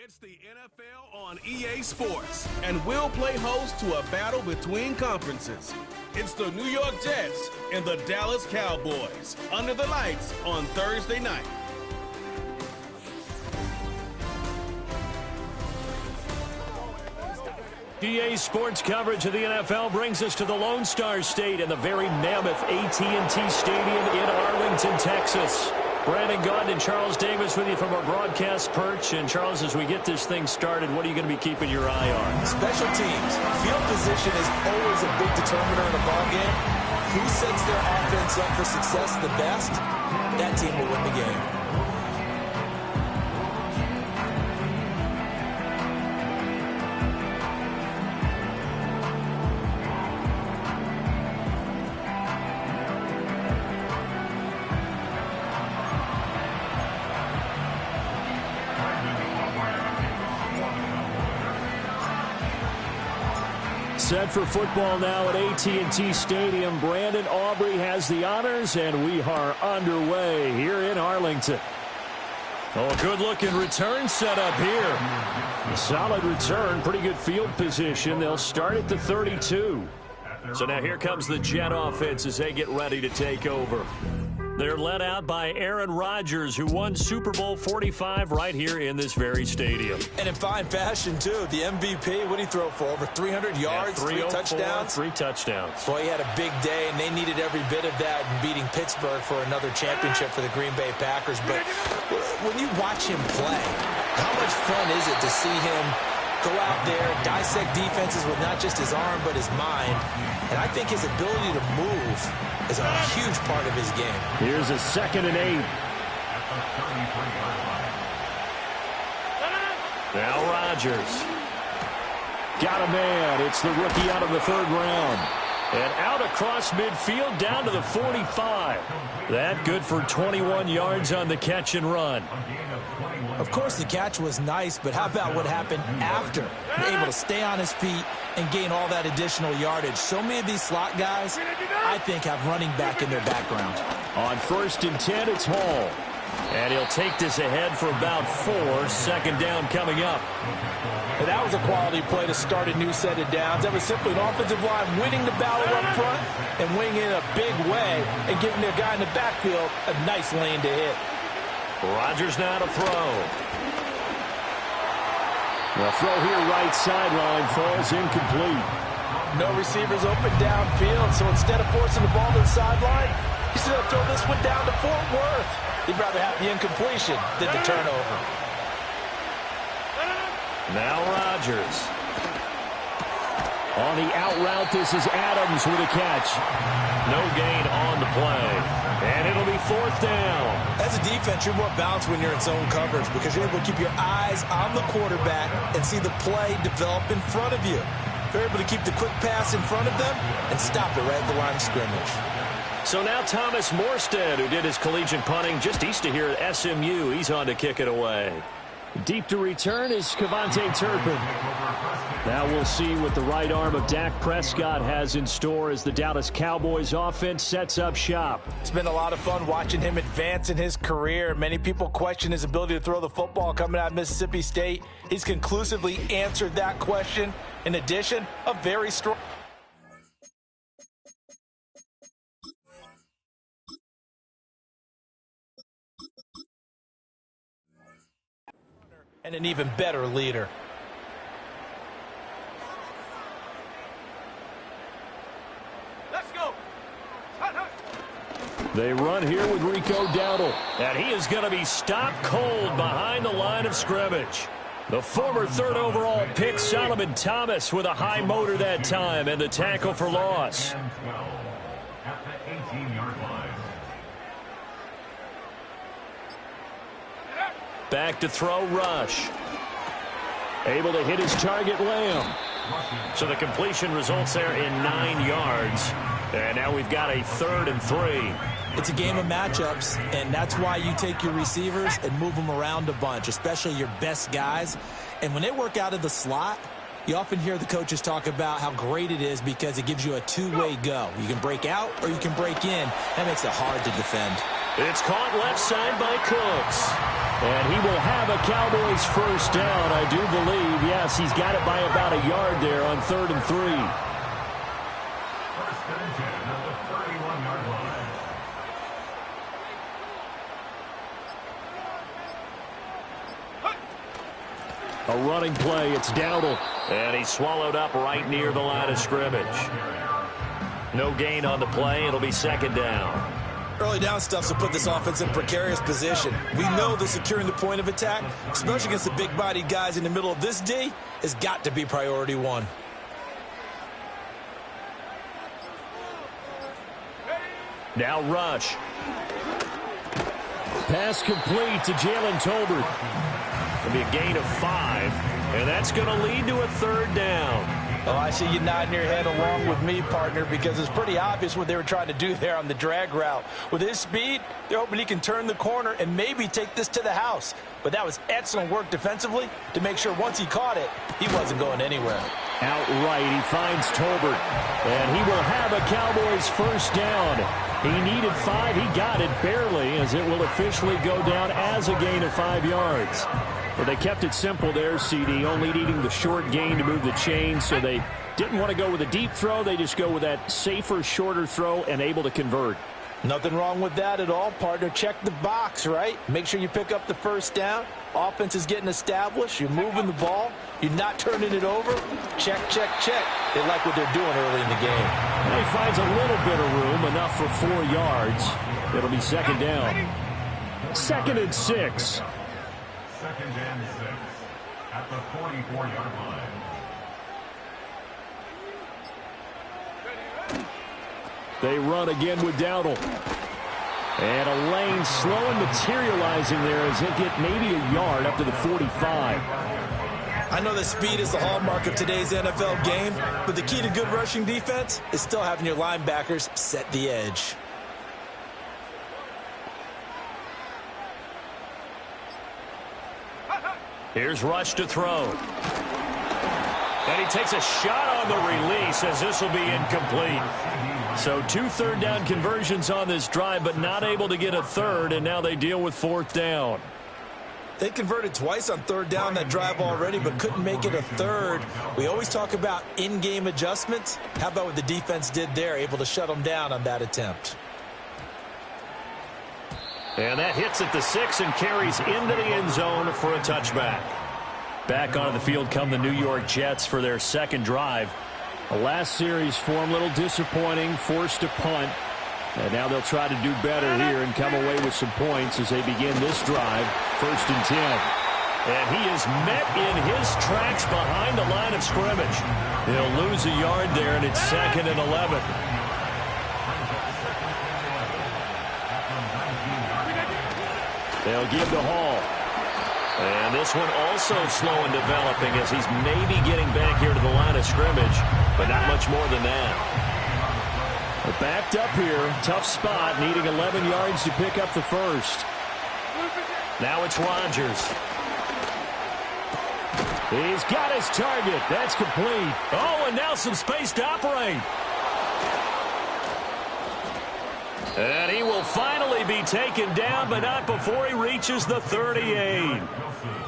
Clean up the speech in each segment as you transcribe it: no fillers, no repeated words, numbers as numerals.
It's the NFL on EA Sports, and we'll play host to a battle between conferences. It's the New York Jets and the Dallas Cowboys under the lights on Thursday night. EA Sports coverage of the NFL brings us to the Lone Star State and the very mammoth AT&T Stadium in Arlington, Texas. Brandon Gaudin and Charles Davis with you from our broadcast perch. And, Charles, as we get this thing started, what are you going to be keeping your eye on? Special teams. Field position is always a big determiner in a ball game. Who sets their offense up for success the best, that team will win the game. Set for football now at AT&T Stadium. Brandon Aubrey has the honors, and we are underway here in Arlington. Oh, good-looking return set up here. A solid return, pretty good field position. They'll start at the 32. So now here comes the Jet offense as they get ready to take over. They're led out by Aaron Rodgers, who won Super Bowl 45 right here in this very stadium. And in fine fashion, too. The MVP, what did he throw for? Over 300 yards, 3 touchdowns? 3 touchdowns. Boy, he had a big day, and they needed every bit of that in beating Pittsburgh for another championship for the Green Bay Packers. But when you watch him play, how much fun is it to see him go out there, dissect defenses with not just his arm but his mind? And I think his ability to move is a huge part of his game. Here's a 2nd and 8. Now Rodgers. Got a man. It's the rookie out of the 3rd round. And out across midfield down to the 45. That good for 21 yards on the catch and run. Of course, the catch was nice, but how about what happened after? Able to stay on his feet and gain all that additional yardage. So many of these slot guys, I think, have running back in their background. On 1st and 10, it's Hall. And he'll take this ahead for about 4. 2nd down coming up. And that was a quality play to start a new set of downs. That was simply an offensive line winning the battle up front and winning in a big way and giving their guy in the backfield a nice lane to hit. Rodgers now to throw. The throw here right sideline falls incomplete. No receivers open downfield, so instead of forcing the ball to the sideline, he's going to throw this one down to Fort Worth. He'd rather have the incompletion than the turnover. Now Rodgers. On the out route, this is Adams with a catch. No gain on the play. And it'll be 4th down. As a defense, you're more balanced when you're in zone coverage because you're able to keep your eyes on the quarterback and see the play develop in front of you. They're able to keep the quick pass in front of them and stop it right at the line of scrimmage. So now Thomas Morstead, who did his collegiate punting just east of here at SMU, he's on to kick it away. Deep to return is Cavante Turpin. Now we'll see what the right arm of Dak Prescott has in store as the Dallas Cowboys offense sets up shop. It's been a lot of fun watching him advance in his career. Many people question his ability to throw the football coming out of Mississippi State. He's conclusively answered that question. In addition, a very strong... and an even better leader. Let's go. They run here with Rico Dowdle. And he is going to be stopped cold behind the line of scrimmage. The former 3rd overall pick, Solomon Thomas, with a high motor that time, and the tackle for loss. Back to throw, Rush. Able to hit his target, Lamb. So the completion results there in 9 yards. And now we've got a 3rd and 3. It's a game of matchups, and that's why you take your receivers and move them around a bunch, especially your best guys. And when they work out of the slot, you often hear the coaches talk about how great it is because it gives you a two-way go. You can break out or you can break in. That makes it hard to defend. It's caught left side by Cooks. And he will have a Cowboys first down, I do believe. Yes, he's got it by about a yard there on 3rd and 3. First and 10 at the 31-yard line. A running play, it's Dowdle. And he's swallowed up right near the line of scrimmage. No gain on the play. It'll be 2nd down. Early down stuff to put this offense in precarious position. We know that securing the point of attack, especially against the big-bodied guys in the middle of this D, has got to be priority one. Now rush. Pass complete to Jalen Tolbert. It'll be a gain of 5, and that's going to lead to a 3rd down. Oh, I see you nodding your head along with me, partner, because it's pretty obvious what they were trying to do there on the drag route. With his speed, they're hoping he can turn the corner and maybe take this to the house. But that was excellent work defensively to make sure once he caught it, he wasn't going anywhere. Outright, he finds Tolbert, and he will have a Cowboys first down. He needed 5. He got it barely, as it will officially go down as a gain of 5 yards. But they kept it simple there, CD, only needing the short gain to move the chain, so they didn't want to go with a deep throw. They just go with that safer, shorter throw and able to convert. Nothing wrong with that at all, partner. Check the box, right? Make sure you pick up the first down. Offense is getting established. You're moving the ball. You're not turning it over. Check, check, check. They like what they're doing early in the game. And he finds a little bit of room, enough for 4 yards. It'll be 2nd down. 2nd and 6. 2nd and 6 at the 44-yard line. They run again with Dowdle. And a lane slow and materializing there as he'll get maybe a yard up to the 45. I know that speed is the hallmark of today's NFL game, but the key to good rushing defense is still having your linebackers set the edge. Here's Rush to throw. And he takes a shot on the release as this will be incomplete. So 2 3rd down conversions on this drive, but not able to get a 3rd, and now they deal with 4th down. They converted twice on 3rd down that drive already, but couldn't make it a 3rd. We always talk about in-game adjustments. How about what the defense did there, able to shut them down on that attempt? And that hits at the 6 and carries into the end zone for a touchback. Back onto the field come the New York Jets for their 2nd drive. The last series for them, a little disappointing, forced to punt. And now they'll try to do better here and come away with some points as they begin this drive, 1st and 10. And he is met in his tracks behind the line of scrimmage. He'll lose a yard there, and it's 2nd and 11. They'll give to Hall. And this one also slow in developing as he's maybe getting back here to the line of scrimmage, but not much more than that. They're backed up here, tough spot, needing 11 yards to pick up the first. Now it's Rodgers. He's got his target. That's complete. Oh, and now some space to operate. And he will finally be taken down, but not before he reaches the 38.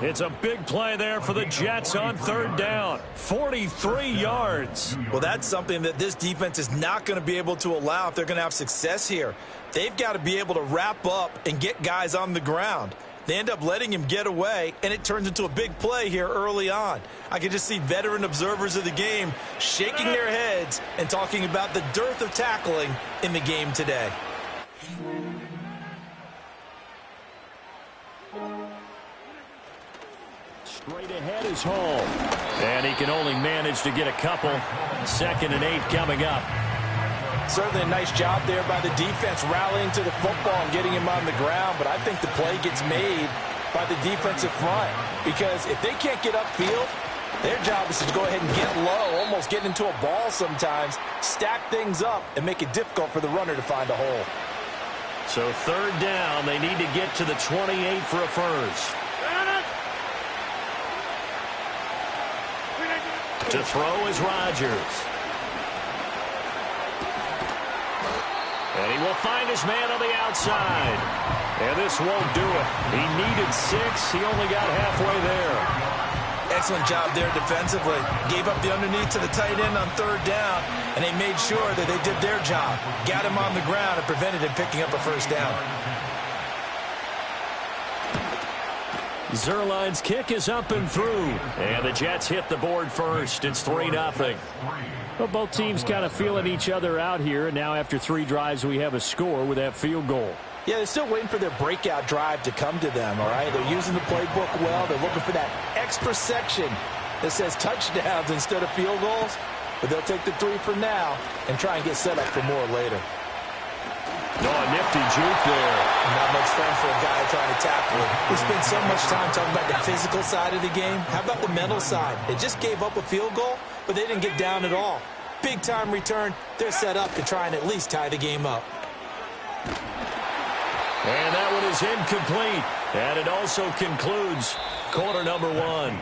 It's a big play there for the Jets on 3rd down. 43 yards. Well, that's something that this defense is not going to be able to allow if they're going to have success here. They've got to be able to wrap up and get guys on the ground. They end up letting him get away, and it turns into a big play here early on. I can just see veteran observers of the game shaking their heads and talking about the dearth of tackling in the game today. Straight ahead is Hall. And he can only manage to get a couple. 2nd and 8 coming up. Certainly a nice job there by the defense rallying to the football and getting him on the ground, but I think the play gets made by the defensive front because if they can't get upfield, their job is to go ahead and get low, almost get into a ball sometimes, stack things up, and make it difficult for the runner to find a hole. So 3rd down, they need to get to the 28 for a first. To throw is Rodgers. And he will find his man on the outside. And this won't do it. He needed 6. He only got halfway there. Excellent job there defensively. Gave up the underneath to the tight end on 3rd down, and they made sure that they did their job. Got him on the ground and prevented him picking up a 1st down. Zerline's kick is up and through. And the Jets hit the board first. It's 3-0. Well, both teams kind of feeling each other out here. And now after 3 drives, we have a score with that field goal. Yeah, they're still waiting for their breakout drive to come to them, all right? They're using the playbook well. They're looking for that extra section that says touchdowns instead of field goals. But they'll take the 3 for now and try and get set up for more later. Oh, a nifty juke there. Not much fun for a guy trying to tackle it. We spend so much time talking about the physical side of the game. How about the mental side? They just gave up a field goal, but they didn't get down at all. Big-time return. They're set up to try and at least tie the game up. And that one is incomplete. And it also concludes quarter number 1.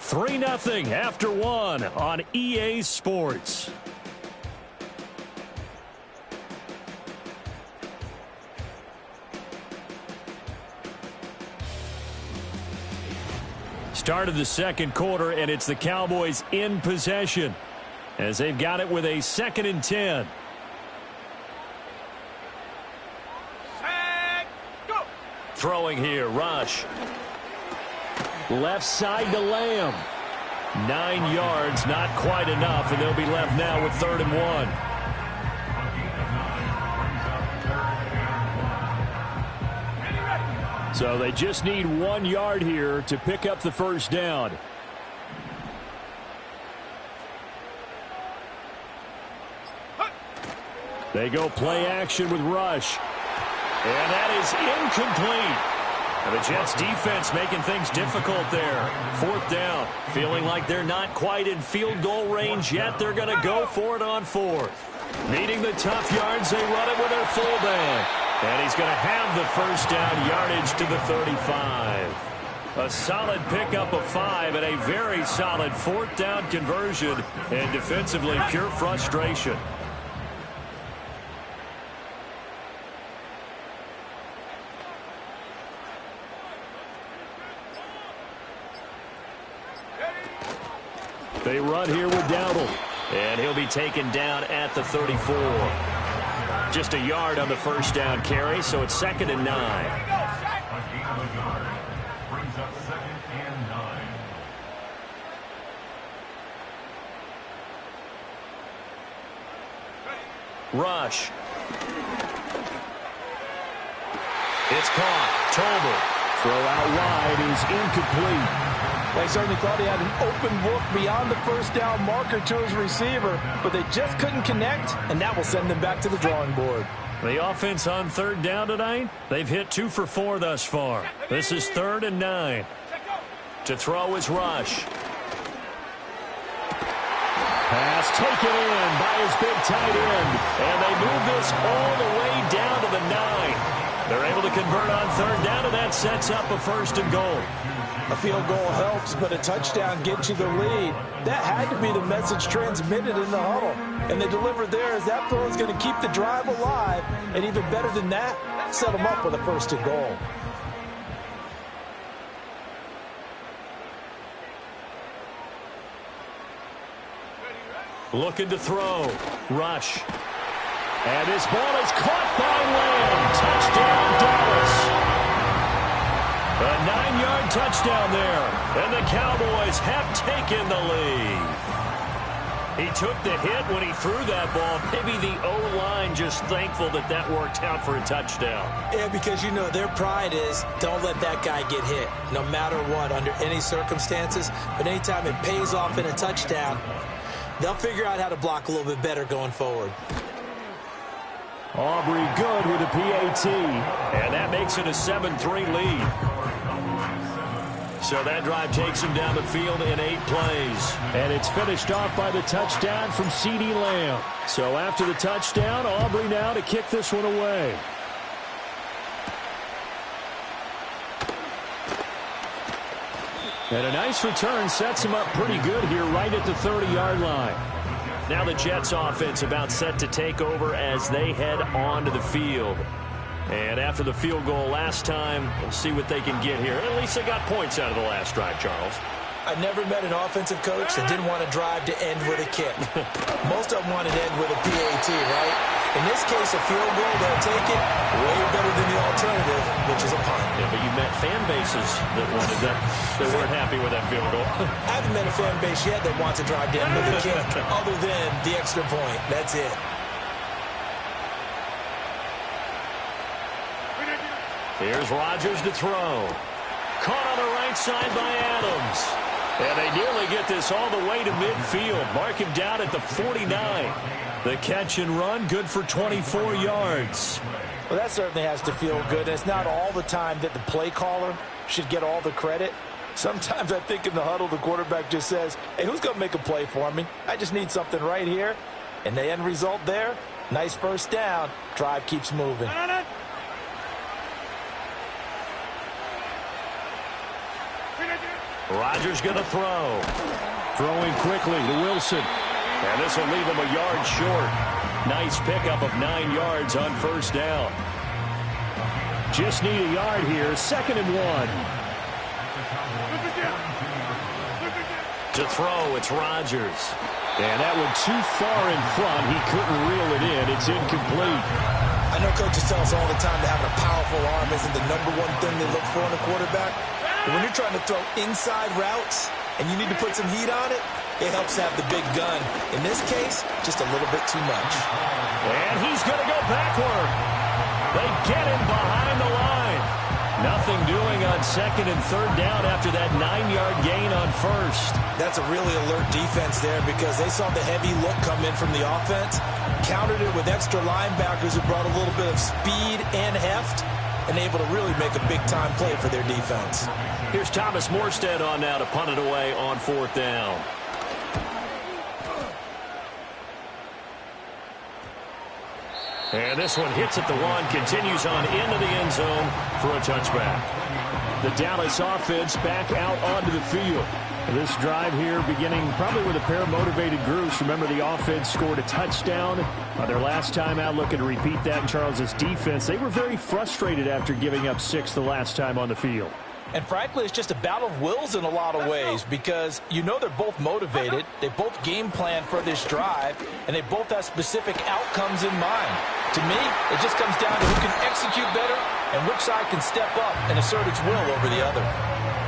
3-0 after 1 on EA Sports. Start of the second quarter, and it's the Cowboys in possession as they've got it with a 2nd and 10. Throwing here, Rush. Left side to Lamb. 9 yards, not quite enough, and they'll be left now with 3rd and 1. So they just need 1 yard here to pick up the 1st down. They go play action with Rush. And that is incomplete. And the Jets defense making things difficult there. 4th down. Feeling like they're not quite in field goal range yet. They're going to go for it on 4th. Needing the tough yards, they run it with their fullback. And he's going to have the 1st down, yardage to the 35. A solid pickup of 5 and a very solid 4th down conversion. And defensively, pure frustration. They run here with Dowdle. And he'll be taken down at the 34. Just a yard on the 1st down carry, so it's 2nd and 9. Brings up 2nd and 9. Rush. It's caught. Tolbert. Throw out wide is incomplete. They certainly thought he had an open look beyond the 1st down marker to his receiver, but they just couldn't connect, and that will send them back to the drawing board. The offense on 3rd down tonight, they've hit 2 for 4 thus far. This is 3rd and 9. To throw is Rush. Pass taken in by his big tight end, and they move this all the way down to the 9. They're able to convert on 3rd down, and that sets up a 1st and goal. A field goal helps, but a touchdown gets you the lead. That had to be the message transmitted in the huddle. And they delivered there as that throw is going to keep the drive alive. And even better than that, set them up with a 1st and goal. Looking to throw. Rush. And this ball is caught by Lamb. Touchdown, Dallas. A 9-yard touchdown there, and the Cowboys have taken the lead. He took the hit when he threw that ball. Maybe the O-line just thankful that that worked out for a touchdown. Yeah, because, you know, their pride is don't let that guy get hit, no matter what, under any circumstances. But anytime it pays off in a touchdown, they'll figure out how to block a little bit better going forward. Aubrey good with a PAT, and that makes it a 7-3 lead. So that drive takes him down the field in 8 plays. And it's finished off by the touchdown from CeeDee Lamb. So after the touchdown, Aubrey now to kick this one away. And a nice return sets him up pretty good here right at the 30-yard line. Now the Jets offense about set to take over as they head onto the field. And after the field goal last time, we'll see what they can get here. At least they got points out of the last drive, Charles. I never met an offensive coach that didn't want to drive to end with a kick. Most of them want to end with a PAT, right? In this case, a field goal, they'll take it way better than the alternative, which is a punt. Yeah, but you met fan bases that wanted that. They weren't happy with that field goal. I haven't met a fan base yet that wants to drive to end with a kick other than the extra point. That's it. Here's Rodgers to throw. Caught on the right side by Adams. And they nearly get this all the way to midfield. Mark him down at the 49. The catch and run, good for 24 yards. Well, that certainly has to feel good. It's not all the time that the play caller should get all the credit. Sometimes I think in the huddle, the quarterback just says, hey, who's going to make a play for me? I just need something right here. And the end result there, nice first down. Drive keeps moving. Rodgers going to throw. Throwing quickly to Wilson. And this will leave him a yard short. Nice pickup of 9 yards on first down. Just need a yard here. 2nd and 1. To throw, it's Rodgers. And that one too far in front. He couldn't reel it in. It's incomplete. I know coaches tell us all the time that having a powerful arm isn't the #1 thing they look for in a quarterback. But when you're trying to throw inside routes and you need to put some heat on it, it helps have the big gun. In this case, just a little bit too much. And he's going to go backward. They get him behind the line. Nothing doing on 2nd and 3rd down after that 9-yard gain on first. That's a really alert defense there because they saw the heavy look come in from the offense, countered it with extra linebackers who brought a little bit of speed and heft, and able to really make a big-time play for their defense. Here's Thomas Morstead on now to punt it away on 4th down. And this one hits at the 1, continues on into the end zone for a touchback. The Dallas offense back out onto the field. This drive here beginning probably with a pair of motivated groups. Remember, the offense scored a touchdown on their last time out. Looking to repeat that in Charles's defense. They were very frustrated after giving up 6 the last time on the field. And frankly, it's just a battle of wills in a lot of ways because you know they're both motivated. They both game plan for this drive, and they both have specific outcomes in mind. To me, it just comes down to who can execute better and which side can step up and assert its will over the other.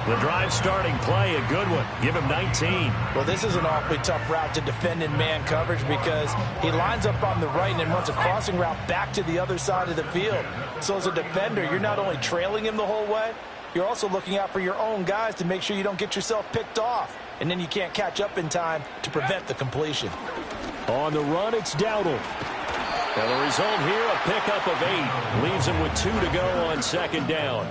The drive starting play, a good one. Give him 19. Well, this is an awfully tough route to defend in man coverage because he lines up on the right and then runs a crossing route back to the other side of the field. So as a defender, you're not only trailing him the whole way, you're also looking out for your own guys to make sure you don't get yourself picked off. And then you can't catch up in time to prevent the completion. On the run, it's Dowdle. And the result here, a pickup of 8. Leaves him with 2 to go on 2nd down.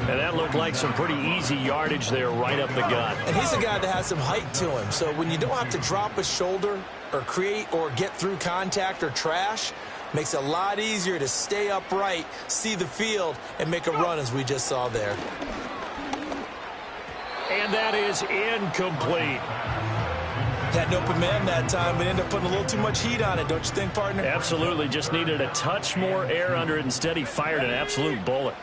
And that looked like some pretty easy yardage there right up the gut. And he's a guy that has some height to him. So when you don't have to drop a shoulder or create or get through contact or trash, makes it a lot easier to stay upright, see the field, and make a run as we just saw there. And that is incomplete. Had an open man that time, but ended up putting a little too much heat on it, don't you think, partner? Absolutely. Just needed a touch more air under it. Instead, he fired an absolute bullet.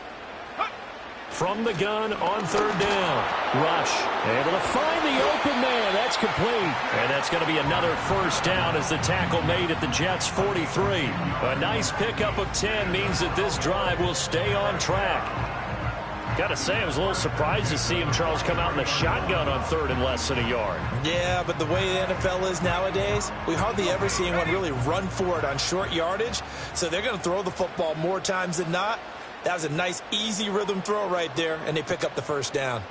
From the gun on 3rd down. Rush. Able to find the open man. That's complete. And that's going to be another first down as the tackle made at the Jets' 43. A nice pickup of 10 means that this drive will stay on track. Got to say, I was a little surprised to see him, Charles, come out in the shotgun on 3rd and less than a yard. Yeah, but the way the NFL is nowadays, we hardly ever see anyone really run for it on short yardage. So they're going to throw the football more times than not. That was a nice, easy rhythm throw right there, and they pick up the first down.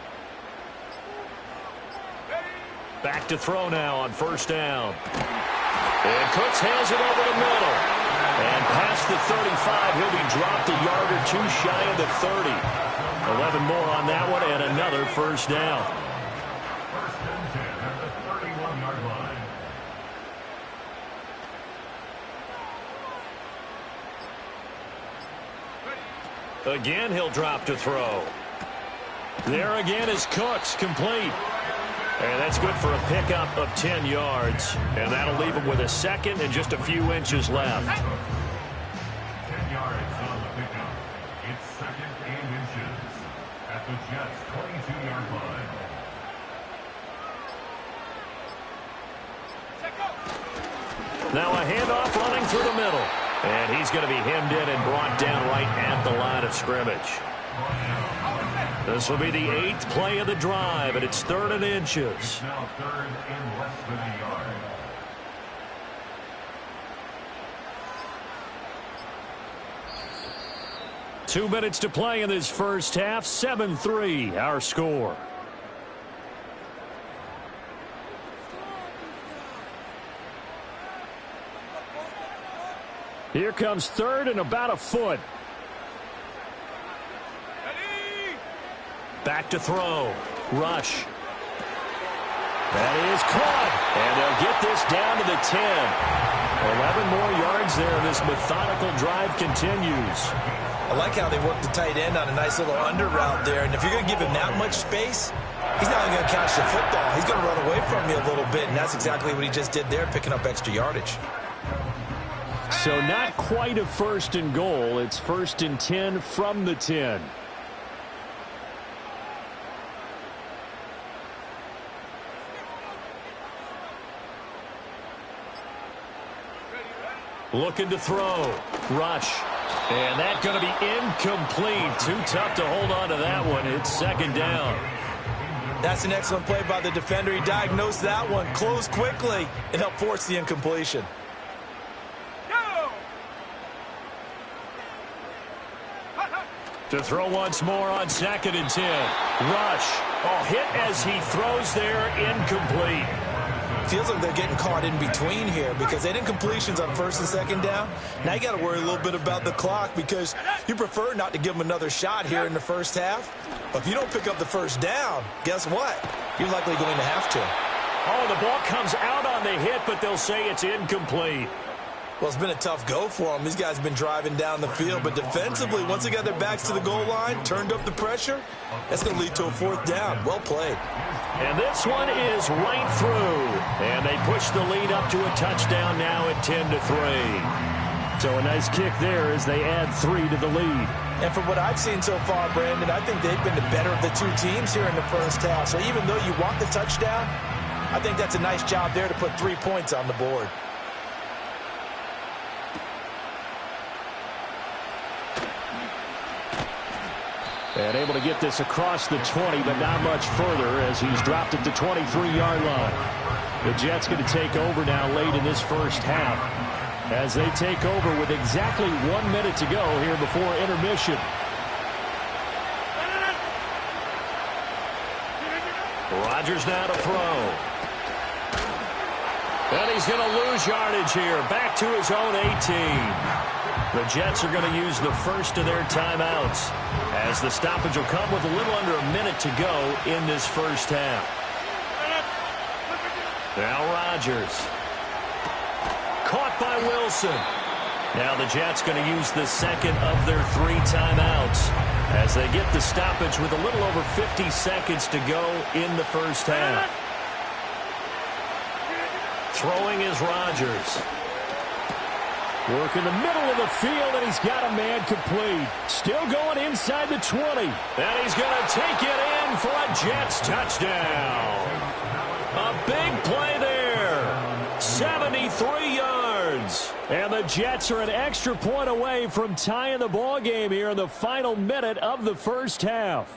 Back to throw now on 1st down. And Cooks hands it over the middle. And past the 35, he'll be dropped a yard or 2 shy of the 30. 11 more on that one, and another first down. First and 10 at the 31-yard line. Again, he'll drop to throw. There again is Cooks, complete. And that's good for a pickup of 10 yards. And that'll leave him with a second and just a few inches left. 10 yards on the pickup. It's second and inches at the Jets' 22-yard line. Now a handoff running through the middle. And he's going to be hemmed in and brought down right at the line of scrimmage. This will be the 8th play of the drive, and it's 3rd and inches. It's now 3rd and less than a yard. Two minutes to play in this first half. 7-3, our score. Here comes 3rd and about a foot. Back to throw. Rush. That is caught. And they'll get this down to the 10. 11 more yards there. This methodical drive continues. I like how they work the tight end on a nice little under route there. And if you're going to give him that much space, he's not only going to catch the football, he's going to run away from you a little bit. And that's exactly what he just did there, picking up extra yardage. So not quite a 1st and goal. It's 1st and 10 from the 10. Looking to throw. Rush. And that's going to be incomplete. Too tough to hold on to that one. It's 2nd down. That's an excellent play by the defender. He diagnosed that one, closed quickly, and helped force the incompletion. To throw once more on 2nd and 10. Rush. Oh, hit as he throws there, incomplete. Feels like they're getting caught in between here because they did completions on 1st and 2nd down. Now you got to worry a little bit about the clock because you prefer not to give them another shot here in the first half. But if you don't pick up the 1st down, guess what? You're likely going to have to. Oh, the ball comes out on the hit, but they'll say it's incomplete. Well, it's been a tough go for them. These guys have been driving down the field. But defensively, once they got their backs to the goal line, turned up the pressure, that's going to lead to a 4th down. Well played. And this one is right through. And they push the lead up to a touchdown now at 10-3. So a nice kick there as they add 3 to the lead. And from what I've seen so far, Brandon, I think they've been the better of the two teams here in the first half. So even though you want the touchdown, I think that's a nice job there to put 3 points on the board. And able to get this across the 20, but not much further as he's dropped it to 23-yard line. The Jets going to take over now late in this first half as they take over with exactly 1 minute to go here before intermission. Rodgers now to throw. And he's going to lose yardage here. Back to his own 18. The Jets are going to use the first of their timeouts as the stoppage will come with a little under a minute to go in this first half. Now Rodgers. Caught by Wilson. Now the Jets going to use the second of their 3 timeouts as they get the stoppage with a little over 50 seconds to go in the first half. Throwing is Rodgers. Work in the middle of the field, and he's got a man complete. Still going inside the 20. And he's going to take it in for a Jets touchdown. A big play there. 73 yards. And the Jets are an extra point away from tying the ball game here in the final minute of the first half.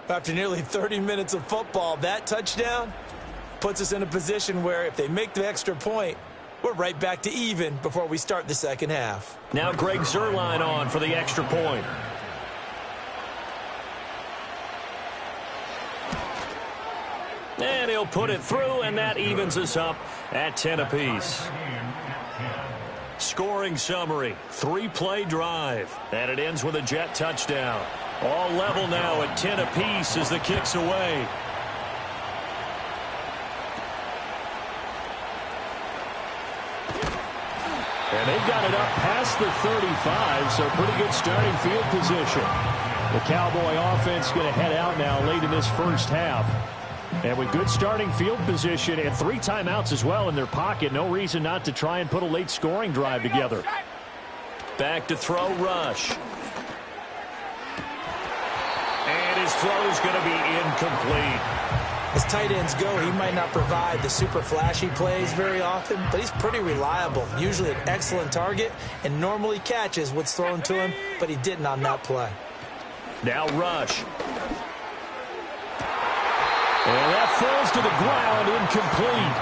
After nearly 30 minutes of football, that touchdown puts us in a position where if they make the extra point, we're right back to even before we start the second half. Now Greg Zuerlein on for the extra point. And he'll put it through, and that evens us up at 10 apiece. Scoring summary, 3-play drive, and it ends with a Jet touchdown. All level now at 10 apiece as the kick's away. And they've got it up past the 35, so pretty good starting field position. The Cowboy offense going to head out now late in this first half. And with good starting field position and 3 timeouts as well in their pocket, no reason not to try and put a late scoring drive together. Back to throw, Rush. And his throw is going to be incomplete. As tight ends go, he might not provide the super flashy plays very often, but he's pretty reliable, usually an excellent target, and normally catches what's thrown to him, but he didn't on that play. Now Rush. And that falls to the ground, incomplete.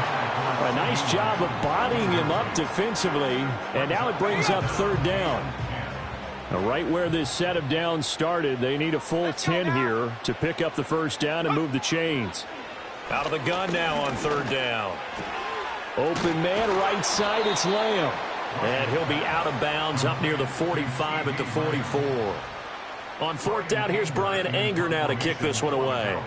A nice job of bodying him up defensively, and now it brings up 3rd down. Now, right where this set of downs started, they need a full 10 here to pick up the 1st down and move the chains. Out of the gun now on 3rd down. Open man, right side, it's Lamb. And he'll be out of bounds up near the 45 at the 44. On 4th down, here's Brian Anger now to kick this one away.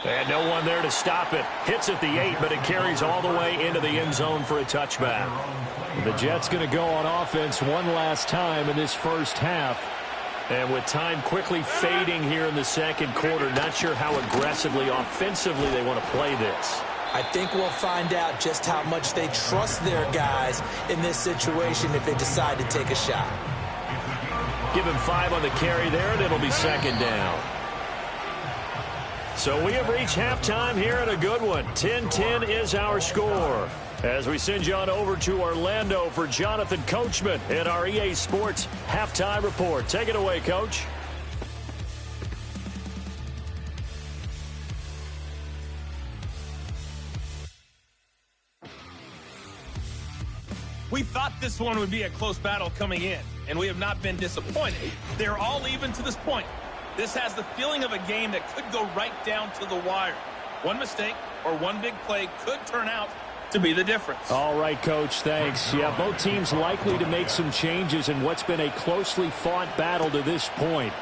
And no one there to stop it. Hits at the 8, but it carries all the way into the end zone for a touchback. The Jets going to go on offense one last time in this first half. And with time quickly fading here in the 2nd quarter, not sure how aggressively, offensively they want to play this. I think we'll find out just how much they trust their guys in this situation if they decide to take a shot. Give him 5 on the carry there, and it'll be 2nd down. So we have reached halftime here at a good one. 10-10 is our score. As we send you on over to Orlando for Jonathan Coachman in our EA Sports Halftime Report. Take it away, Coach. We thought this one would be a close battle coming in, and we have not been disappointed. They're all even to this point. This has the feeling of a game that could go right down to the wire. One mistake or one big play could turn out to be the difference. All right, Coach, thanks. Yeah, both teams likely to make some changes in what's been a closely fought battle to this point.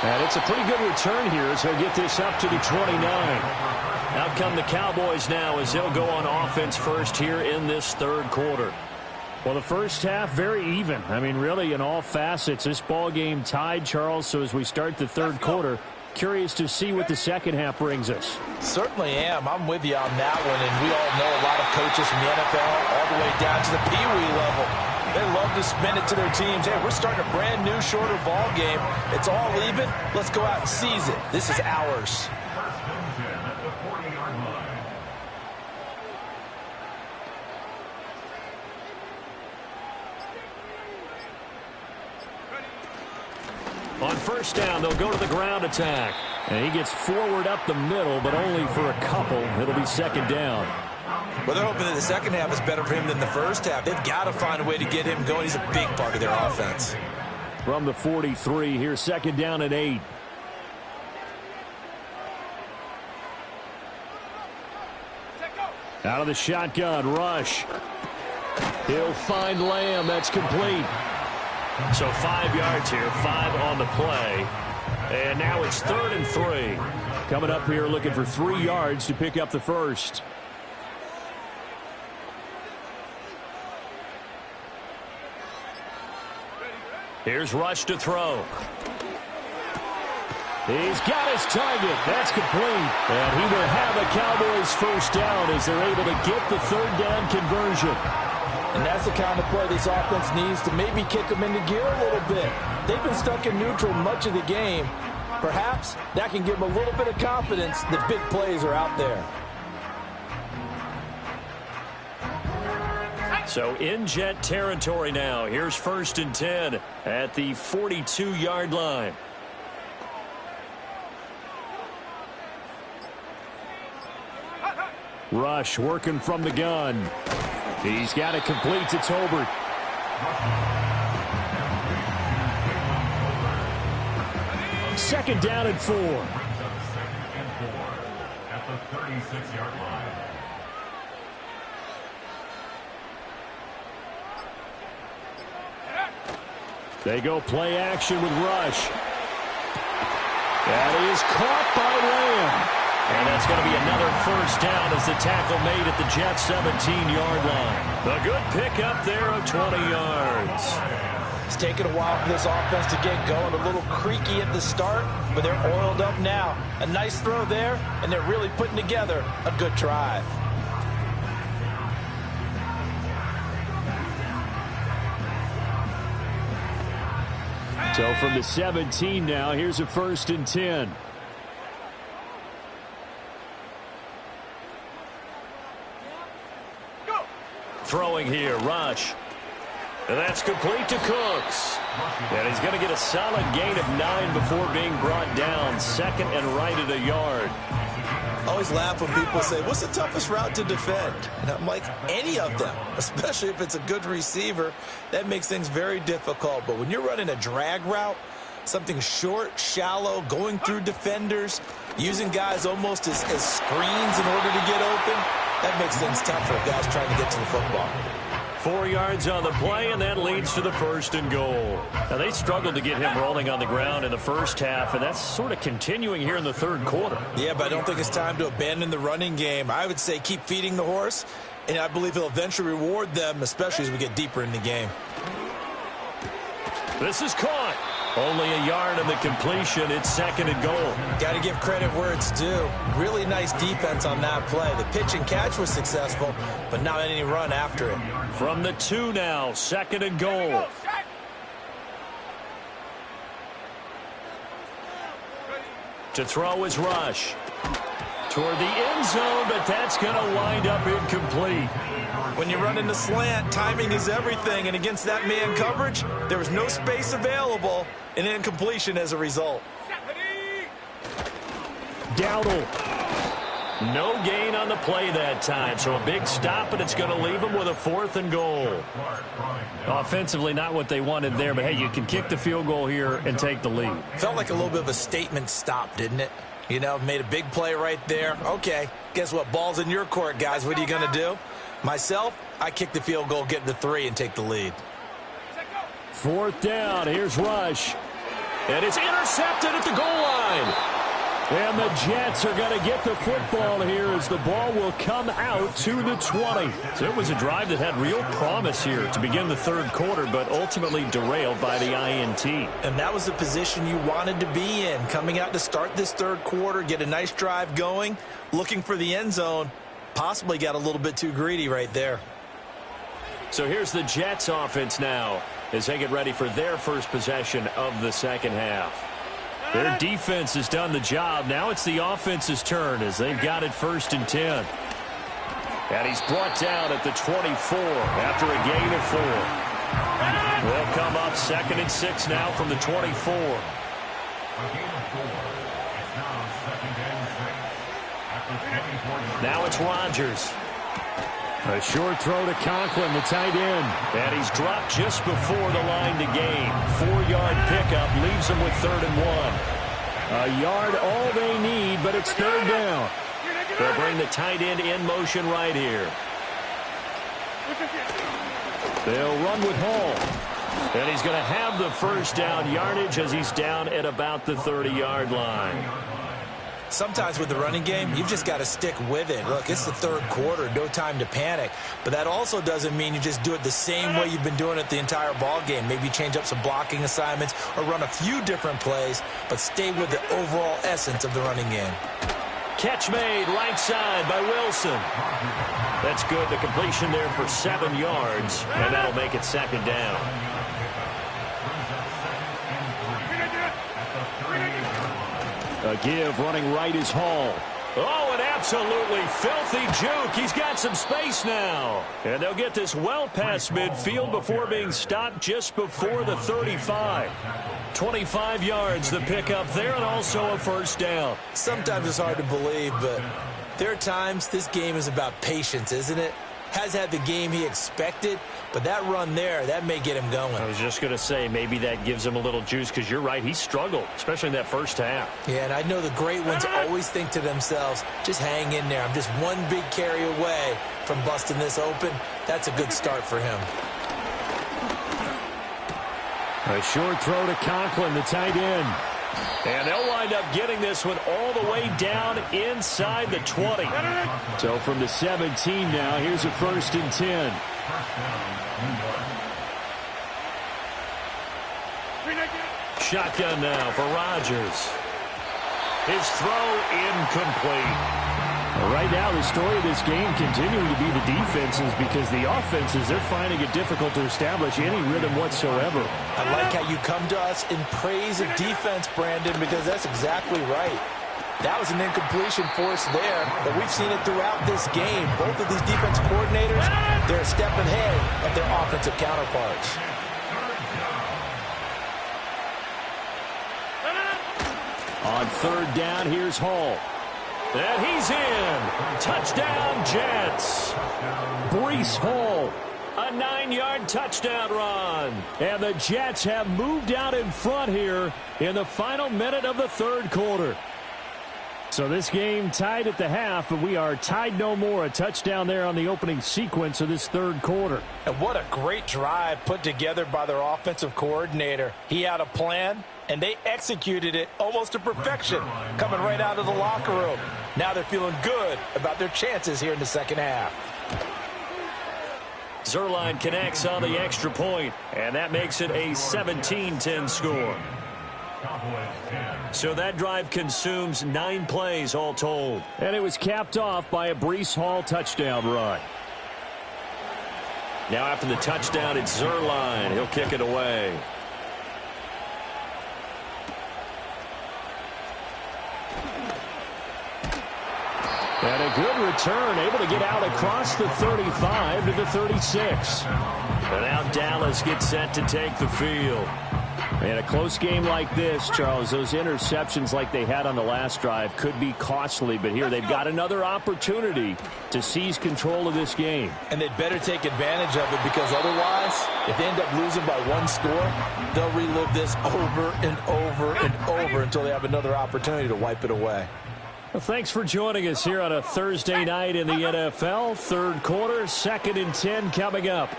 And it's a pretty good return here as they'll get this up to the 29. Out come the Cowboys now as they'll go on offense first here in this 3rd quarter. Well, the first half, very even. I mean, really, in all facets, this ball game tied, Charles. So as we start the 3rd quarter, curious to see what the 2nd half brings us. Certainly am. I'm with you on that one. And we all know a lot of coaches from the NFL all the way down to the Pee-wee level. They love to spin it to their teams. Hey, we're starting a brand new, shorter ball game. It's all even. Let's go out and seize it. This is ours. On 1st down, they'll go to the ground attack. And he gets forward up the middle, but only for a couple. It'll be 2nd down. Well, they're hoping that the 2nd half is better for him than the 1st half. They've got to find a way to get him going. He's a big part of their offense. From the 43, here's 2nd down and 8. Out of the shotgun, Rush. He'll find Lamb. That's complete. So 5 yards here, 5 on the play. And now it's 3rd and 3. Coming up here looking for 3 yards to pick up the 1st. Here's Rush to throw. He's got his target. That's complete. And he will have a Cowboys 1st down as they're able to get the 3rd down conversion. And that's the kind of play this offense needs to maybe kick them into gear a little bit. They've been stuck in neutral much of the game. Perhaps that can give them a little bit of confidence that big plays are out there. So in Jet territory now. Here's 1st and 10 at the 42-yard line. Rush working from the gun. He's got it complete to Tolbert. Second down and 4. At the 36-yard line. They go play action with Rush. That is caught by Lamb. And that's going to be another first down as the tackle made at the Jets' 17-yard line. A good pickup there of 20 yards. It's taken a while for this offense to get going. A little creaky at the start, but they're oiled up now. A nice throw there, and they're really putting together a good drive. So from the 17 now, here's a 1st and 10. Throwing here, Rush. And that's complete to Cooks. And he's going to get a solid gain of 9 before being brought down. 2nd and right at a yard. I always laugh when people say, what's the toughest route to defend? And I'm like, any of them, especially if it's a good receiver. That makes things very difficult. But when you're running a drag route, something short, shallow, going through defenders, using guys almost as screens in order to get open, that makes things tough for guys trying to get to the football. 4 yards on the play, and that leads to the 1st and goal. Now, they struggled to get him rolling on the ground in the first half, and that's sort of continuing here in the 3rd quarter. Yeah, but I don't think it's time to abandon the running game. I would say keep feeding the horse, and I believe he'll eventually reward them, especially as we get deeper in the game. This is caught. Only a yard on the completion. It's 2nd and goal. Got to give credit where it's due. Really nice defense on that play. The pitch and catch was successful, but not any run after it. From the 2 now, 2nd and goal. To throw is Rush. Toward the end zone, but that's going to wind up incomplete. When you run in the slant, timing is everything, and against that man coverage, there was no space available, and incompletion as a result. Dowdle. No gain on the play that time, so a big stop, and it's going to leave them with a 4th and goal. Offensively, not what they wanted there, but hey, you can kick the field goal here and take the lead. Felt like a little bit of a statement stop, didn't it? You know, made a big play right there. Okay, guess what? Ball's in your court, guys. What are you going to do? Myself, I kick the field goal, get the 3, and take the lead. 4th down. Here's Rush. And it's intercepted at the goal line. And the Jets are going to get the football here as the ball will come out to the 20. So it was a drive that had real promise here to begin the 3rd quarter, but ultimately derailed by the INT. And that was the position you wanted to be in. Coming out to start this 3rd quarter, get a nice drive going, looking for the end zone. Possibly got a little bit too greedy right there. So here's the Jets offense now as they get ready for their first possession of the 2nd half. Their defense has done the job. Now it's the offense's turn as they've got it 1st and 10. And he's brought down at the 24 after a gain of 4. They'll come up 2nd and 6 now from the 24. Now it's Rodgers. A short throw to Conklin, the tight end. And he's dropped just before the line to gain. 4-yard pickup leaves them with 3rd and 1. A yard all they need, but it's 3rd down. They'll bring the tight end in motion right here. They'll run with Hall. And he's going to have the 1st down yardage as he's down at about the 30-yard line. Sometimes with the running game, you've just got to stick with it. Look, it's the 3rd quarter, no time to panic. But that also doesn't mean you just do it the same way you've been doing it the entire ball game. Maybe change up some blocking assignments or run a few different plays, but stay with the overall essence of the running game. Catch made right side by Wilson. That's good. The completion there for 7 yards, and that'll make it 2nd down. A give running right is Hall. Oh, an absolutely filthy juke. He's got some space now. And they'll get this well past midfield before being stopped just before the 35. 25 yards the pickup there, and also a 1st down. Sometimes it's hard to believe, but there are times this game is about patience, isn't it? Has had the game he expected, but that run there, that may get him going. I was just going to say, maybe that gives him a little juice, because you're right, he struggled, especially in that 1st half. Yeah, and I know the great ones always think to themselves, just hang in there. I'm just one big carry away from busting this open. That's a good start for him. A short throw to Conklin, the tight end. And they'll wind up getting this one all the way down inside the 20. So from the 17 now, here's a 1st and 10. Shotgun now for Rodgers. His throw incomplete. Right now, the story of this game continuing to be the defenses, because the offenses, they're finding it difficult to establish any rhythm whatsoever. I like how you come to us in praise of defense, Brandon, because that's exactly right. That was an incompletion force there, but we've seen it throughout this game. Both of these defense coordinators, they're a step ahead of their offensive counterparts. On 3rd down, here's Hall. And he's in. Touchdown, Jets. Breece Hall, a 9-yard touchdown run. And the Jets have moved out in front here in the final minute of the 3rd quarter. So this game tied at the half, but we are tied no more. A touchdown there on the opening sequence of this 3rd quarter. And what a great drive put together by their offensive coordinator. He had a plan, and they executed it almost to perfection, coming right out of the locker room. Now they're feeling good about their chances here in the 2nd half. Zuerlein connects on the extra point, and that makes it a 17-10 score. So that drive consumes 9 plays all told. And it was capped off by a Breece Hall touchdown run. Now after the touchdown, it's Zuerlein. He'll kick it away. And a good return, able to get out across the 35 to the 36. And now Dallas gets set to take the field. And a close game like this, Charles, those interceptions like they had on the last drive could be costly. But here they've got another opportunity to seize control of this game. And they'd better take advantage of it, because otherwise, if they end up losing by 1 score, they'll relive this over and over and over until they have another opportunity to wipe it away. Well, thanks for joining us here on a Thursday night in the NFL. 3rd quarter, 2nd and 10 coming up.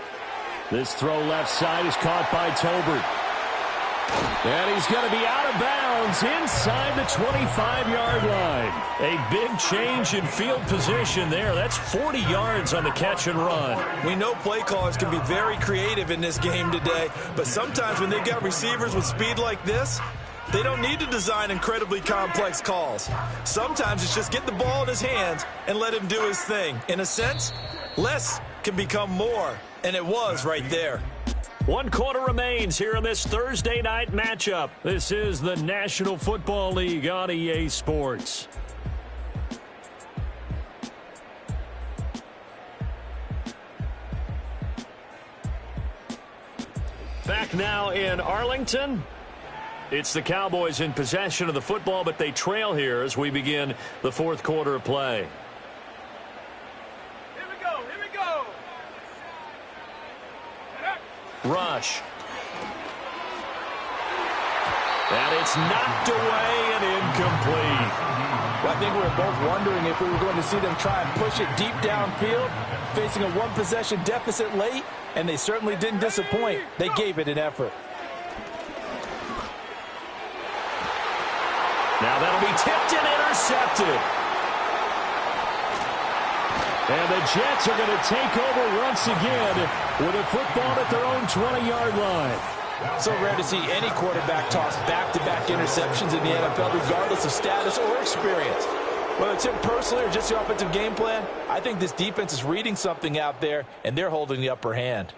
This throw left side is caught by Tolbert. And he's going to be out of bounds inside the 25-yard line. A big change in field position there. That's 40 yards on the catch and run. We know play callers can be very creative in this game today, but sometimes when they've got receivers with speed like this, they don't need to design incredibly complex calls. Sometimes it's just get the ball in his hands and let him do his thing. In a sense, less can become more, and it was right there. 1 quarter remains here in this Thursday night matchup. This is the National Football League on EA Sports. Back now in Arlington. It's the Cowboys in possession of the football, but they trail here as we begin the 4th quarter of play. Here we go. Rush. And it's knocked away and incomplete. Well, I think we were both wondering if we were going to see them try and push it deep downfield, facing a 1-possession deficit late, and they certainly didn't disappoint. They gave it an effort. Now that'll be tipped and intercepted. And the Jets are going to take over once again with a football at their own 20-yard line. So rare to see any quarterback toss back-to-back interceptions in the NFL, regardless of status or experience. Whether it's him personally or just the offensive game plan, I think this defense is reading something out there, and they're holding the upper hand.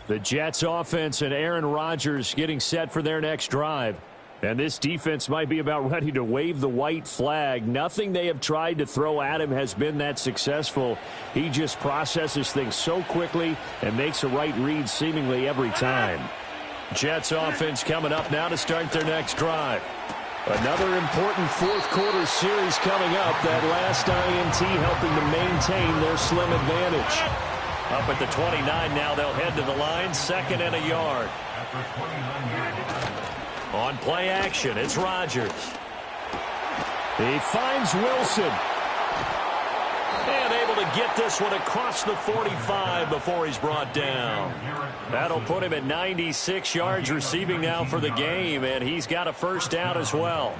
The Jets offense and Aaron Rodgers getting set for their next drive. And this defense might be about ready to wave the white flag. Nothing they have tried to throw at him has been that successful. He just processes things so quickly and makes a right read seemingly every time. Jets offense coming up now to start their next drive. Another important 4th quarter series coming up. That last INT helping to maintain their slim advantage. Up at the 29 now, they'll head to the line, 2nd and a yard. On play action, it's Rodgers. He finds Wilson. And able to get this one across the 45 before he's brought down. That'll put him at 96 yards receiving now for the game, and he's got a first down as well.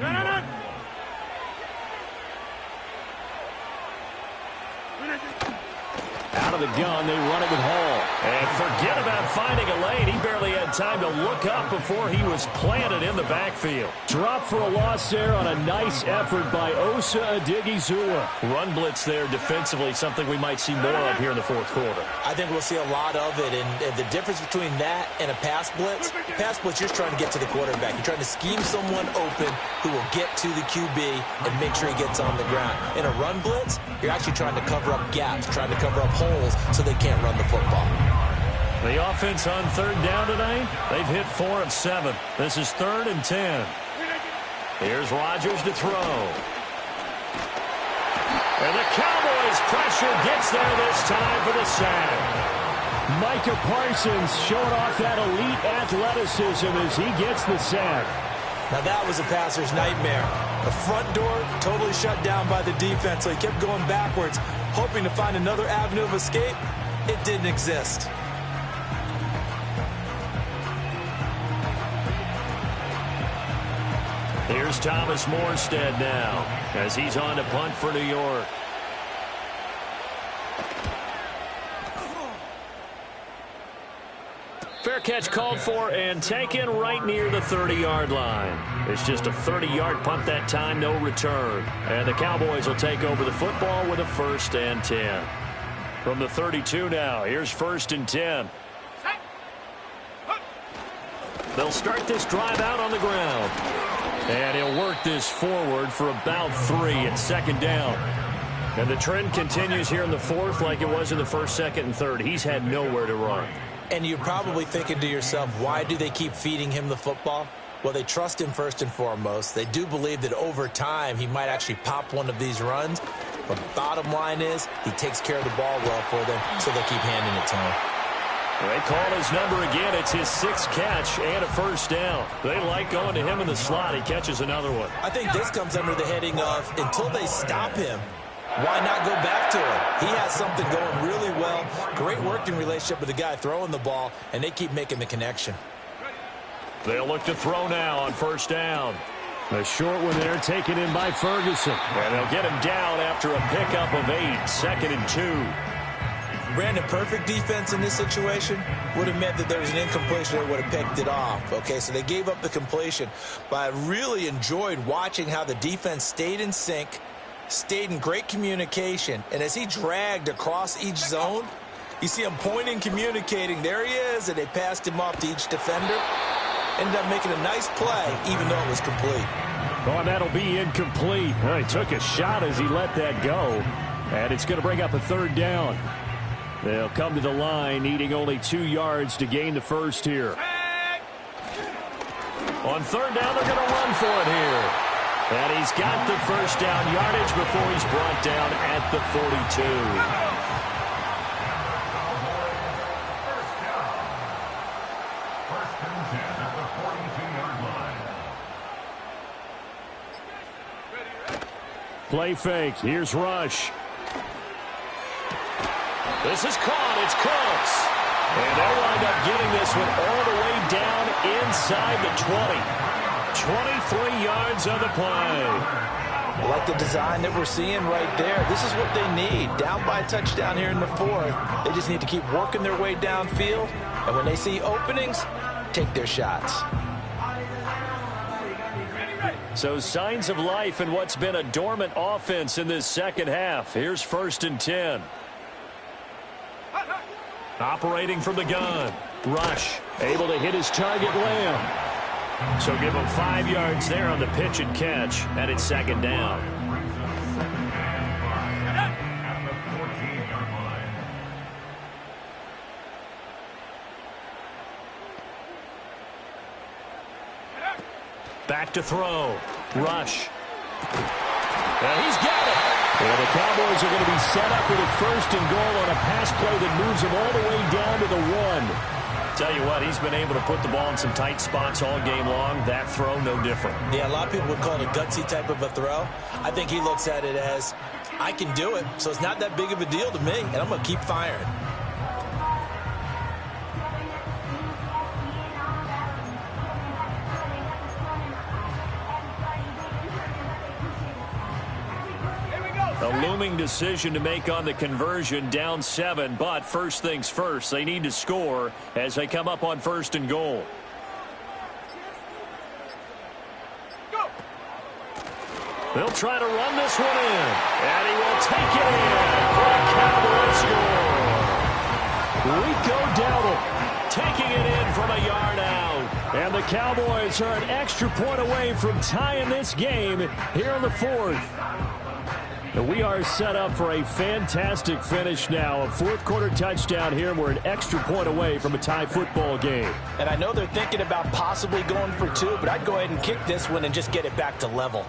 Out of the gun, they run it with Hall. And forget about finding a lane. He barely had time to look up before he was planted in the backfield. Drop for a loss there on a nice effort by Osa Odighizuwa. Run blitz there defensively, something we might see more of here in the fourth quarter. I think we'll see a lot of it, and the difference between that and a pass blitz, you're trying to get to the quarterback. You're trying to scheme someone open who will get to the QB and make sure he gets on the ground. In a run blitz, you're actually trying to cover up gaps, trying to cover up holes so they can't run the football. The offense on third down tonight, they've hit 4 of 7. This is 3rd and 10. Here's Rodgers to throw. And the Cowboys pressure gets there this time for the sack. Micah Parsons showing off that elite athleticism as he gets the sack. Now that was a passer's nightmare. The front door totally shut down by the defense, so he kept going backwards, hoping to find another avenue of escape. It didn't exist. Here's Thomas Morstead now as he's on to punt for New York. Fair catch called for and taken right near the 30-yard line. It's just a 30-yard punt that time, no return. And the Cowboys will take over the football with a 1st and 10. From the 32 now, here's 1st and 10. They'll start this drive out on the ground. And he'll work this forward for about 3 at 2nd down. And the trend continues here in the 4th like it was in the 1st, 2nd, and 3rd. He's had nowhere to run. And you're probably thinking to yourself, why do they keep feeding him the football? Well, they trust him first and foremost. They do believe that over time he might actually pop one of these runs. But bottom line is he takes care of the ball well for them, so they keep handing it to him. They call his number again. It's his 6th catch and a 1st down. They like going to him in the slot. He catches another one. I think this comes under the heading of until they stop him, why not go back to him? He has something going really well. Great working relationship with the guy throwing the ball, and they keep making the connection. They'll look to throw now on 1st down. A short one there taken in by Ferguson. And they'll get him down after a pickup of 8, 2nd and 2. Brandon, perfect defense in this situation would have meant that there was an incompletion that would have picked it off. Okay, so they gave up the completion. But I really enjoyed watching how the defense stayed in sync, stayed in great communication, and as he dragged across each zone, you see him pointing, communicating. There he is, and they passed him off to each defender. Ended up making a nice play, even though it was complete. Oh, that'll be incomplete. Well, he took a shot as he let that go, and it's going to bring up a 3rd down. They'll come to the line, needing only 2 yards to gain the 1st here. On 3rd down, they're going to run for it here. And he's got the 1st down yardage before he's brought down at the 42. Play fake. Here's Rush. This is caught. It's Cooks. And they'll wind up getting this one all the way down inside the 20. 23 yards on the play. I like the design that we're seeing right there. This is what they need. Down by a touchdown here in the 4th. They just need to keep working their way downfield. And when they see openings, take their shots. So signs of life in what's been a dormant offense in this 2nd half. Here's 1st and 10. Operating from the gun. Rush able to hit his target, Lamb. So give him 5 yards there on the pitch and catch. And it's 2nd down. Back to throw. Rush. And he's got it. Well, the Cowboys are going to be set up with a 1st and goal on a pass play that moves them all the way down to the 1. Tell you what, he's been able to put the ball in some tight spots all game long. That throw, no different. Yeah, a lot of people would call it a gutsy type of a throw. I think he looks at it as I can do it, so it's not that big of a deal to me, and I'm going to keep firing. A looming decision to make on the conversion, down 7, but first things first, they need to score as they come up on 1st and goal. Go. They'll try to run this one in, and he will take it in for a Cowboys score. Rico Dowdle taking it in from a yard out, and the Cowboys are an extra point away from tying this game here in the 4th. We are set up for a fantastic finish now. A 4th quarter touchdown here. We're an extra point away from a tie football game. And I know they're thinking about possibly going for 2, but I'd go ahead and kick this one and just get it back to level.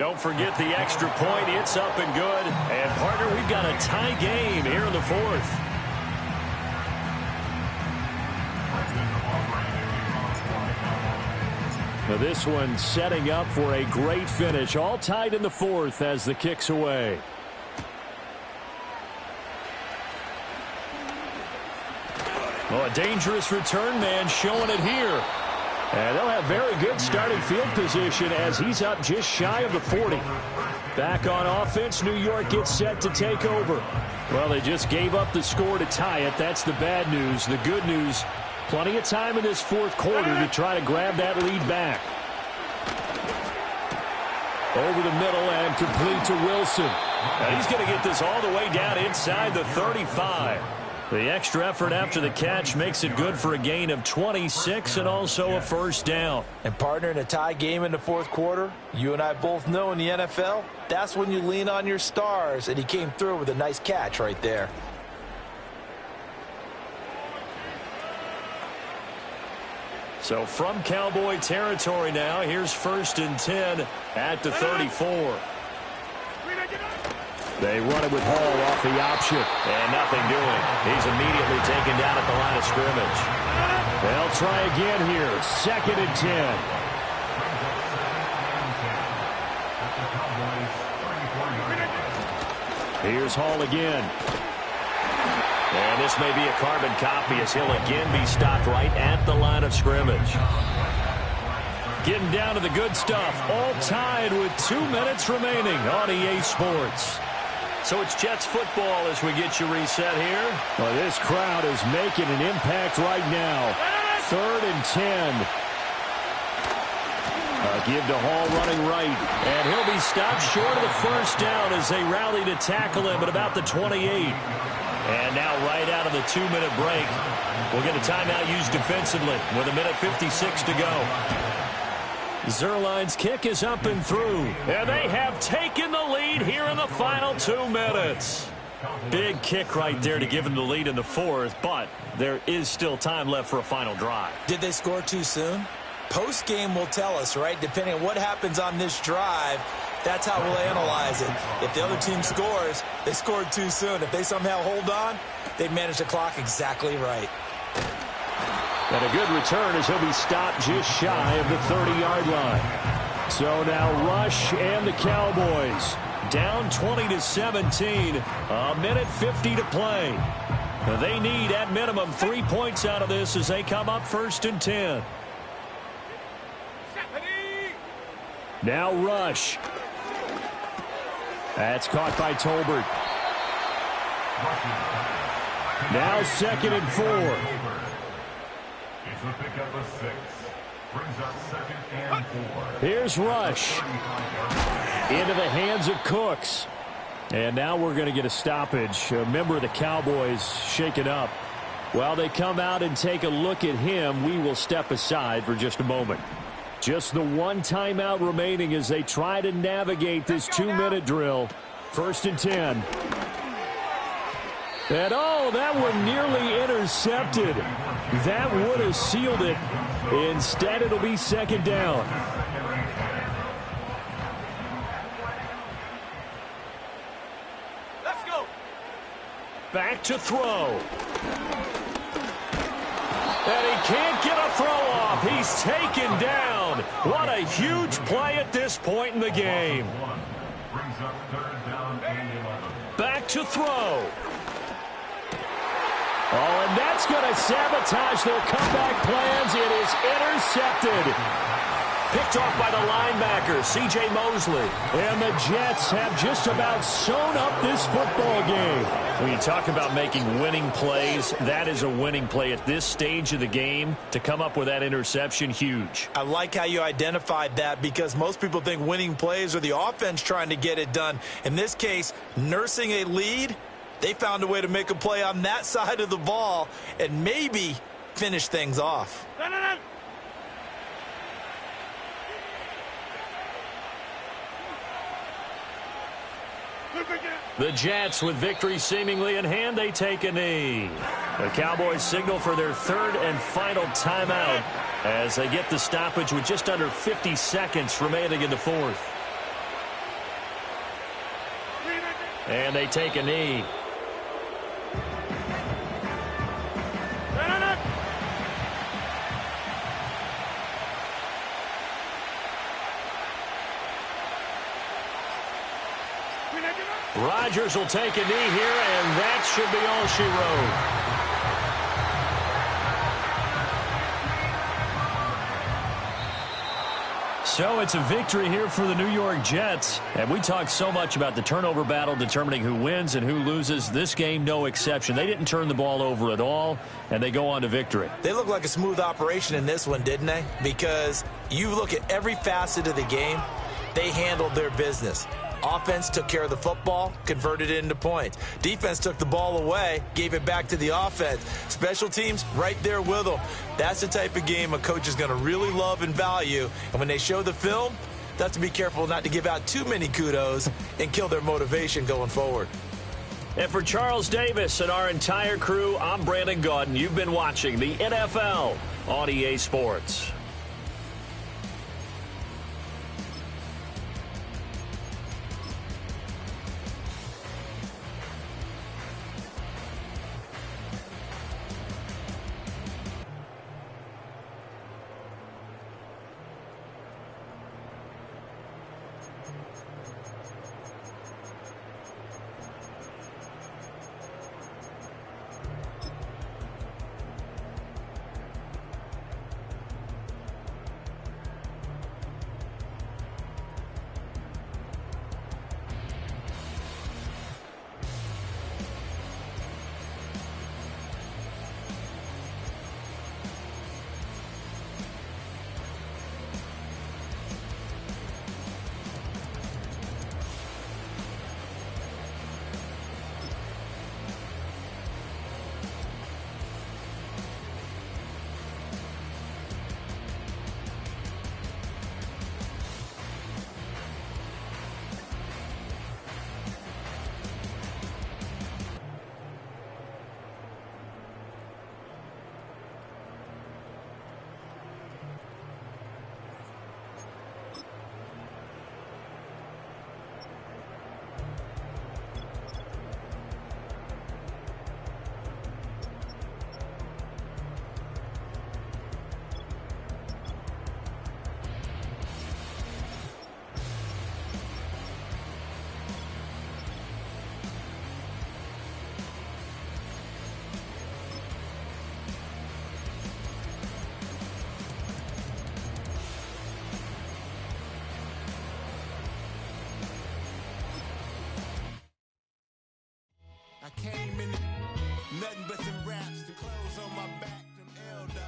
Don't forget the extra point. It's up and good. And, partner, we've got a tie game here in the 4th. Now this one setting up for a great finish. All tied in the 4th as the kick's away. Well, a dangerous return man showing it here. And they'll have very good starting field position as he's up just shy of the 40. Back on offense, New York gets set to take over. Well, they just gave up the score to tie it. That's the bad news. The good news, plenty of time in this 4th quarter to try to grab that lead back. Over the middle and complete to Wilson. And he's going to get this all the way down inside the 35. The extra effort after the catch makes it good for a gain of 26 and also a first down. And, partner, in a tie game in the 4th quarter, you and I both know in the NFL, that's when you lean on your stars, and he came through with a nice catch right there. So from Cowboy territory now, here's 1st and 10 at the 34. They run it with Hall off the option. And nothing doing. He's immediately taken down at the line of scrimmage. They'll try again here. 2nd and 10. Here's Hall again. And this may be a carbon copy as he'll again be stopped right at the line of scrimmage. Getting down to the good stuff. All tied with 2 minutes remaining on EA Sports. So it's Jets football as we get you reset here. Well, this crowd is making an impact right now. 3rd and 10. Give to Hall running right. And he'll be stopped short of the first down as they rally to tackle him at about the 28. And now right out of the 2-minute break, we'll get a timeout used defensively with 1:56 to go. Zerline's kick is up and through. And they have taken the lead here in the final 2 minutes. Big kick right there to give them the lead in the 4th, but there is still time left for a final drive. Did they score too soon? Post-game will tell us, right? Depending on what happens on this drive, that's how we'll analyze it. If the other team scores, they scored too soon. If they somehow hold on, they've managed the clock exactly right. And a good return as he'll be stopped just shy of the 30-yard line. So now Rush and the Cowboys down 20-17. 1:50 to play. They need at minimum 3 points out of this as they come up 1st and 10. Now Rush. That's caught by Tolbert. Now 2nd and 4. It's a pickup of 6. Brings up 2nd and 4. Here's Rush. Into the hands of Cooks. And now we're going to get a stoppage. A member of the Cowboys shaken up. While they come out and take a look at him, we will step aside for just a moment. Just the one timeout remaining as they try to navigate this 2-minute drill. 1st and 10. And oh, that one nearly intercepted. That would have sealed it. Instead, it'll be 2nd down. Let's go. Back to throw. And he can't get a throw off. He's taken down. What a huge play at this point in the game. Brings up third down and 11. Back to throw. Oh, and that's going to sabotage their comeback plans. It is intercepted. Picked off by the linebacker, C.J. Mosley. And the Jets have just about sewn up this football game. When you talk about making winning plays, that is a winning play at this stage of the game. To come up with that interception, huge. I like how you identified that because most people think winning plays are the offense trying to get it done. In this case, nursing a lead, they found a way to make a play on that side of the ball and maybe finish things off. The Jets, with victory seemingly in hand, they take a knee. The Cowboys signal for their third and final timeout as they get the stoppage with just under 50 seconds remaining in the fourth. And they take a knee. Rodgers will take a knee here, and that should be all she wrote. So it's a victory here for the New York Jets. And we talked so much about the turnover battle determining who wins and who loses. This game, no exception. They didn't turn the ball over at all, and they go on to victory. They look like a smooth operation in this one, didn't they? Because you look at every facet of the game, they handled their business. Offense took care of the football, converted it into points. Defense took the ball away, gave it back to the offense. Special teams right there with them. That's the type of game a coach is going to really love and value. And when they show the film, they have to be careful not to give out too many kudos and kill their motivation going forward. And for Charles Davis and our entire crew, I'm Brandon Gaudin. You've been watching the NFL on EA Sports. I came in nothing but some